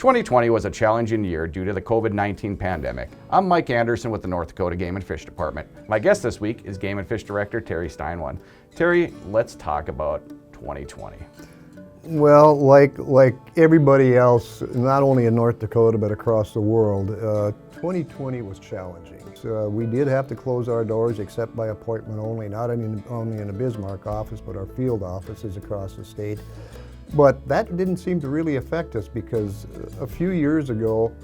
2020 was a challenging year due to the COVID-19 pandemic. I'm Mike Anderson with the North Dakota Game and Fish Department. My guest this week is Game and Fish Director Terry Steinwand. Terry, let's talk about 2020. Well, like everybody else, not only in North Dakota but across the world, 2020 was challenging. So we did have to close our doors except by appointment only, not only in the Bismarck office but our field offices across the state. But that didn't seem to really affect us because a few years ago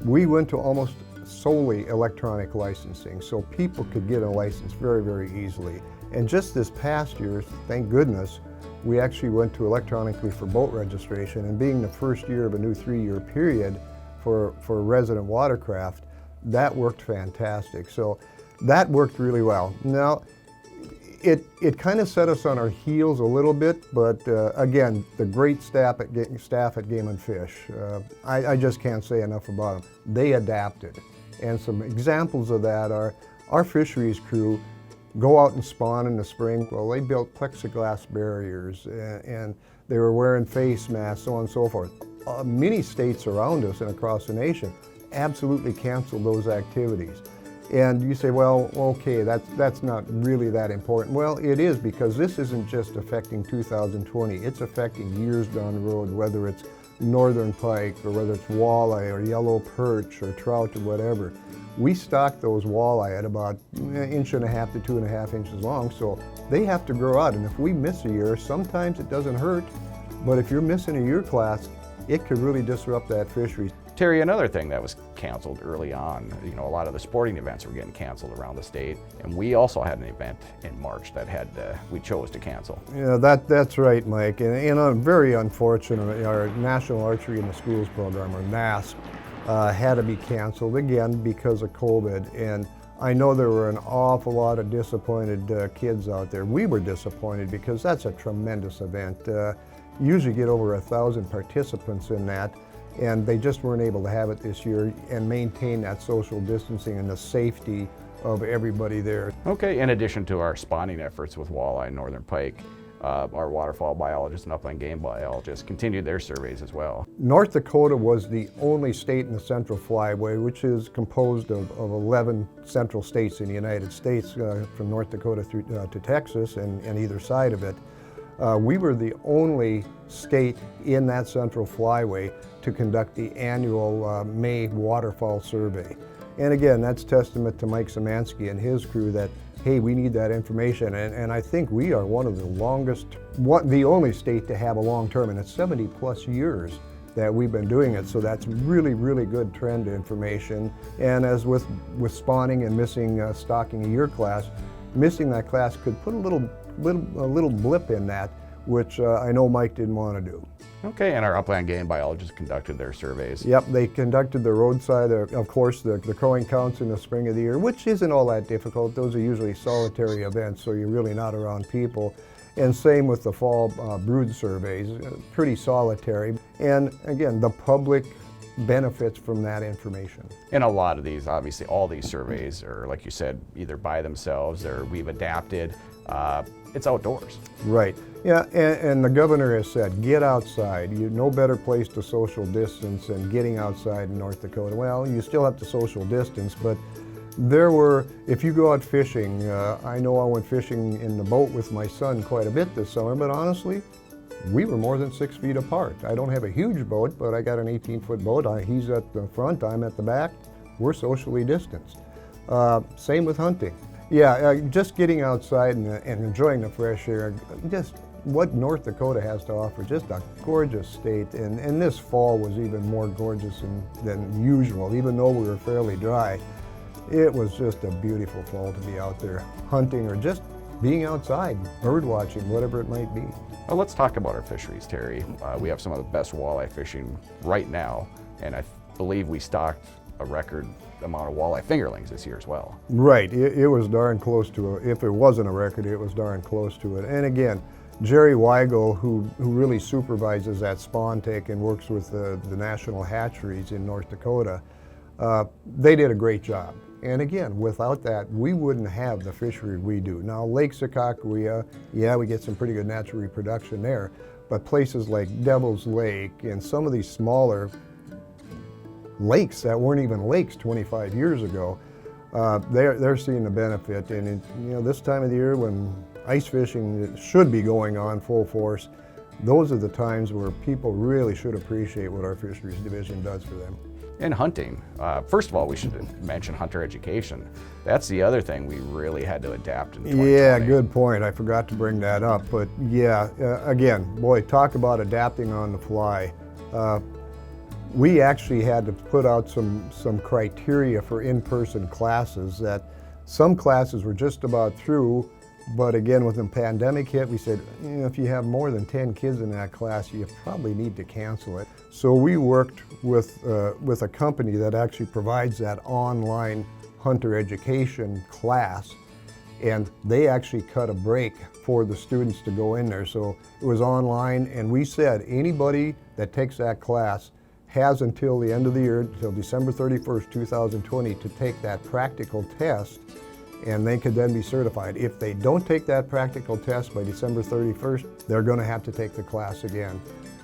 we went to almost solely electronic licensing, so people could get a license very, very easily. And just this past year, thank goodness, we actually went to electronically for boat registration, and being the first year of a new 3-year period for resident watercraft, that worked fantastic. So that worked really well. Now, it kind of set us on our heels a little bit, but again, the great staff at Game and Fish, I just can't say enough about them. They adapted. And some examples of that are our fisheries crew go out and spawn in the spring. Well, they built plexiglass barriers and they were wearing face masks, so on and so forth. Many states around us and across the nation absolutely canceled those activities. And you say, well, okay, that's not really that important. Well, it is, because this isn't just affecting 2020, it's affecting years down the road, whether it's northern pike or whether it's walleye or yellow perch or trout or whatever. We stock those walleye at about 1.5 to 2.5 inches long, so they have to grow out. And if we miss a year, sometimes it doesn't hurt, but if you're missing a year class, it could really disrupt that fishery. Terry, another thing that was canceled early on, a lot of the sporting events were getting canceled around the state, and we also had an event in March that we chose to cancel. Yeah, that's right, Mike, and very unfortunate, our National Archery in the Schools program, or NASP, had to be canceled again because of COVID, and I know there were an awful lot of disappointed kids out there. We were disappointed because that's a tremendous event. Usually get over 1,000 participants in that, and they just weren't able to have it this year and maintain that social distancing and the safety of everybody there. Okay, in addition to our spawning efforts with walleye and northern pike, our waterfowl biologists and upland game biologists continued their surveys as well. North Dakota was the only state in the Central Flyway, which is composed of 11 central states in the United States, from North Dakota through to Texas and either side of it. We were the only state in that Central Flyway to conduct the annual May waterfowl survey. And again, that's testament to Mike Szymanski and his crew that, hey, we need that information. And I think we are one of the the only state to have a long term, and it's 70 plus years that we've been doing it. So that's really, really good trend information. And as with spawning and missing stocking a year class, missing that class could put a little blip in that, which I know Mike didn't want to do. Okay, and our upland game biologists conducted their surveys. Yep, they conducted the roadside, of course, the crowing counts in the spring of the year, which isn't all that difficult. Those are usually solitary events, so you're really not around people. And same with the fall brood surveys, pretty solitary. And again, the public benefits from that information. And a lot of these, obviously all these surveys are, like you said, either by themselves or we've adapted. It's outdoors. Right. Yeah, and the governor has said, get outside. No better place to social distance than getting outside in North Dakota. Well, you still have to social distance, but if you go out fishing, I know I went fishing in the boat with my son quite a bit this summer, but honestly, we were more than 6 feet apart. I don't have a huge boat, but I got an 18-foot boat. He's at the front, I'm at the back. We're socially distanced. Same with hunting. Yeah, just getting outside and enjoying the fresh air, just what North Dakota has to offer, just a gorgeous state. And this fall was even more gorgeous than usual, even though we were fairly dry. It was just a beautiful fall to be out there hunting or just being outside, bird watching, whatever it might be. Well, let's talk about our fisheries, Terry. We have some of the best walleye fishing right now, and I believe we stocked a record amount of walleye fingerlings this year as well. Right, it was darn close to if it wasn't a record, it was darn close to it. And again, Jerry Weigel, who really supervises that spawn take and works with the national hatcheries in North Dakota, they did a great job. And again, without that, we wouldn't have the fishery we do. Now, Lake Sakakawea, yeah, we get some pretty good natural reproduction there, but places like Devil's Lake and some of these smaller lakes that weren't even lakes 25 years ago. They're seeing the benefit, and this time of the year when ice fishing should be going on full force, those are the times where people really should appreciate what our fisheries division does for them. And hunting. First of all, we should mention hunter education. That's the other thing we really had to adapt in 2020. Yeah, good point. I forgot to bring that up. But yeah, again, boy, talk about adapting on the fly. We actually had to put out some criteria for in-person classes that some classes were just about through. But again, when the pandemic hit, we said, if you have more than 10 kids in that class, you probably need to cancel it. So we worked with a company that actually provides that online hunter education class, and they actually cut a break for the students to go in there. So it was online, and we said anybody that takes that class has until the end of the year, until December 31st, 2020, to take that practical test, and they could then be certified. If they don't take that practical test by December 31st, they're going to have to take the class again.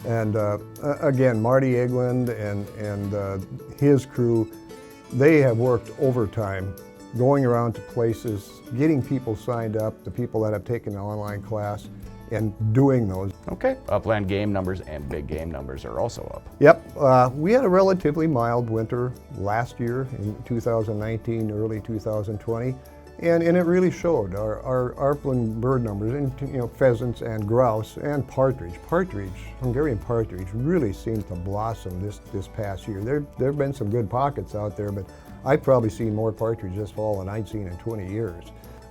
And again, Marty Egland and his crew, they have worked overtime, going around to places, getting people signed up, the people that have taken the online class, and doing those. Okay, upland game numbers and big game numbers are also up. Yep, we had a relatively mild winter last year in 2019, early 2020. And it really showed. Our upland bird numbers, and pheasants and grouse and partridge, Hungarian partridge, really seemed to blossom this past year. There have been some good pockets out there, but I've probably seen more partridge this fall than I'd seen in 20 years.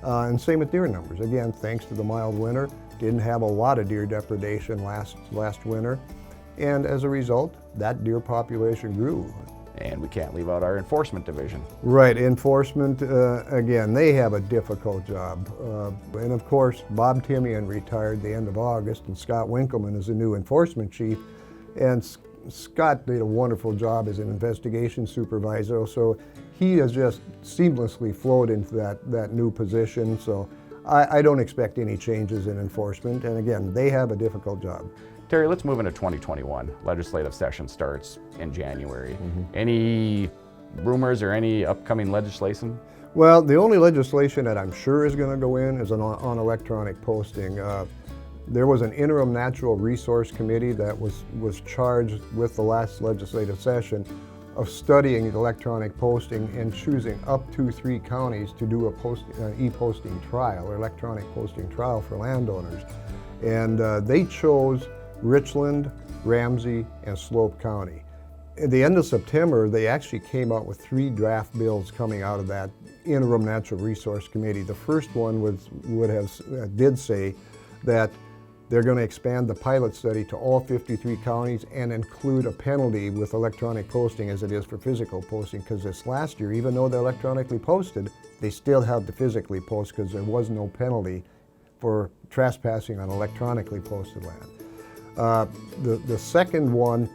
And same with deer numbers. Again, thanks to the mild winter, didn't have a lot of deer depredation last winter, and as a result, that deer population grew. And we can't leave out our enforcement division. Right, enforcement, again, they have a difficult job. And of course, Bob Timian retired the end of August, and Scott Winkleman is the new enforcement chief. And Scott did a wonderful job as an investigation supervisor, so he has just seamlessly flowed into that new position. So I don't expect any changes in enforcement. And again, they have a difficult job. Terry, let's move into 2021. Legislative session starts in January. Any rumors or any upcoming legislation? Well, the only legislation that I'm sure is going to go in is on electronic posting. There was an interim natural resource committee that was charged with the last legislative session of studying electronic posting and choosing up to 3 counties to do a e-posting trial, or electronic posting trial for landowners. And they chose Richland, Ramsey, and Slope County. At the end of September, they actually came out with 3 draft bills coming out of that interim natural resource committee. The first one did say that they're going to expand the pilot study to all 53 counties and include a penalty with electronic posting as it is for physical posting, because this last year, even though they're electronically posted, they still have to physically post because there was no penalty for trespassing on electronically posted land. The second one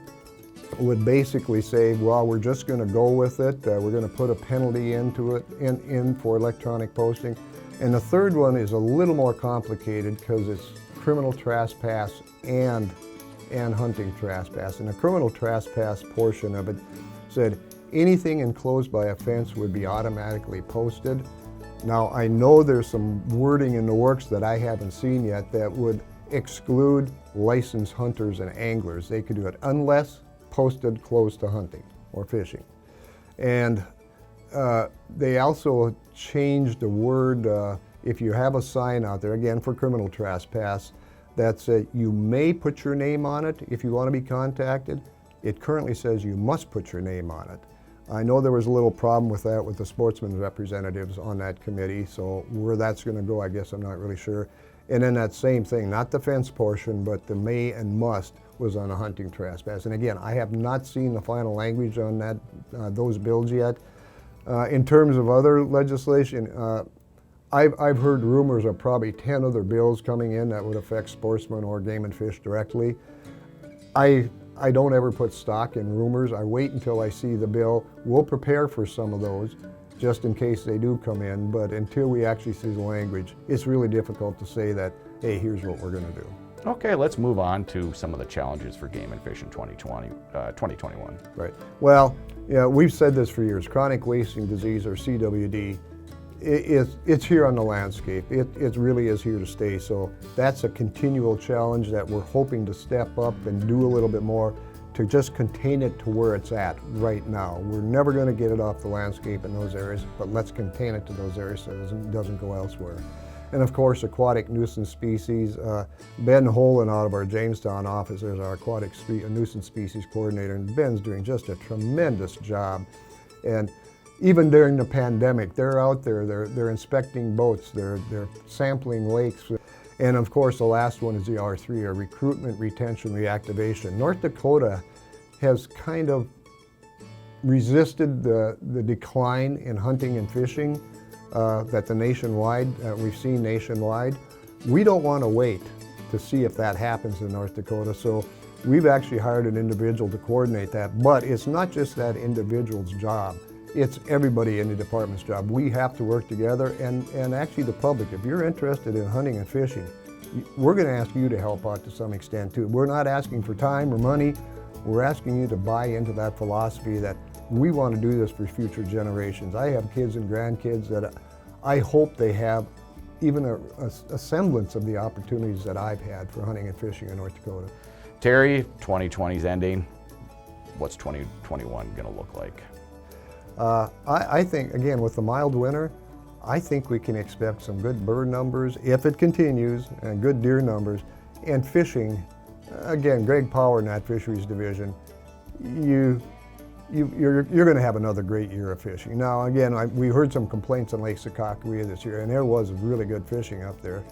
would basically say, well, we're just going to go with it. We're going to put a penalty into it in for electronic posting. And the third one is a little more complicated because it's criminal trespass and hunting trespass. And the criminal trespass portion of it said anything enclosed by a fence would be automatically posted. Now, I know there's some wording in the works that I haven't seen yet that would exclude licensed hunters and anglers. They could do it unless posted close to hunting or fishing. And they also changed the word, if you have a sign out there, again for criminal trespass, that said you may put your name on it if you want to be contacted. It currently says you must put your name on it. I know there was a little problem with that with the sportsman representatives on that committee, so where that's going to go, I guess I'm not really sure. And then that same thing, not the fence portion, but the may and must was on a hunting trespass. And again, I have not seen the final language on that those bills yet. In terms of other legislation, I've heard rumors of probably 10 other bills coming in that would affect sportsmen or game and fish directly. I don't ever put stock in rumors. I wait until I see the bill. We'll prepare for some of those just in case they do come in, but until we actually see the language, it's really difficult to say that, hey, here's what we're going to do. Okay, let's move on to some of the challenges for Game and Fish in 2021. Right. Well, yeah, we've said this for years. Chronic wasting disease, or CWD, it's here on the landscape. It really is here to stay. So that's a continual challenge that we're hoping to step up and do a little bit more to just contain it to where it's at right now. We're never going to get it off the landscape in those areas, but let's contain it to those areas so it doesn't go elsewhere. And of course, aquatic nuisance species. Ben Holen out of our Jamestown office is our aquatic nuisance species coordinator, and Ben's doing just a tremendous job. And even during the pandemic, they're out there, they're inspecting boats, they're sampling lakes. And of course, the last one is the R3, or recruitment, retention, reactivation. North Dakota has kind of resisted the decline in hunting and fishing that we've seen nationwide. We don't want to wait to see if that happens in North Dakota, so we've actually hired an individual to coordinate that. But it's not just that individual's job, it's everybody in the department's job. We have to work together, and actually the public, if you're interested in hunting and fishing, we're going to ask you to help out to some extent too. We're not asking for time or money, we're asking you to buy into that philosophy that we want to do this for future generations. I have kids and grandkids that I hope they have even a semblance of the opportunities that I've had for hunting and fishing in North Dakota. Terry, 2020's ending. What's 2021 going to look like? I think, again, with the mild winter, I think we can expect some good bird numbers if it continues, and good deer numbers. And fishing, again, Greg Power in that fisheries division, you're going to have another great year of fishing. Now, again, we heard some complaints on Lake Sakakawea this year, and there was really good fishing up there.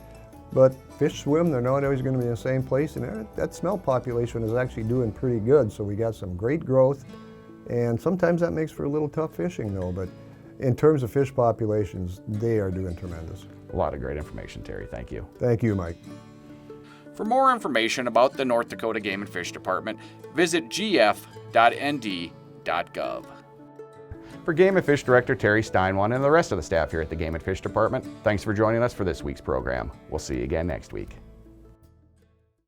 But fish swim, they're not always going to be in the same place, and that smelt population is actually doing pretty good. So we got some great growth, and sometimes that makes for a little tough fishing though. But in terms of fish populations, they are doing tremendous. A lot of great information, Terry. Thank you. Thank you, Mike. For more information about the North Dakota Game and Fish Department, visit gf.nd.gov. For Game and Fish Director Terry Steinwan and the rest of the staff here at the Game and Fish Department, thanks for joining us for this week's program. We'll see you again next week.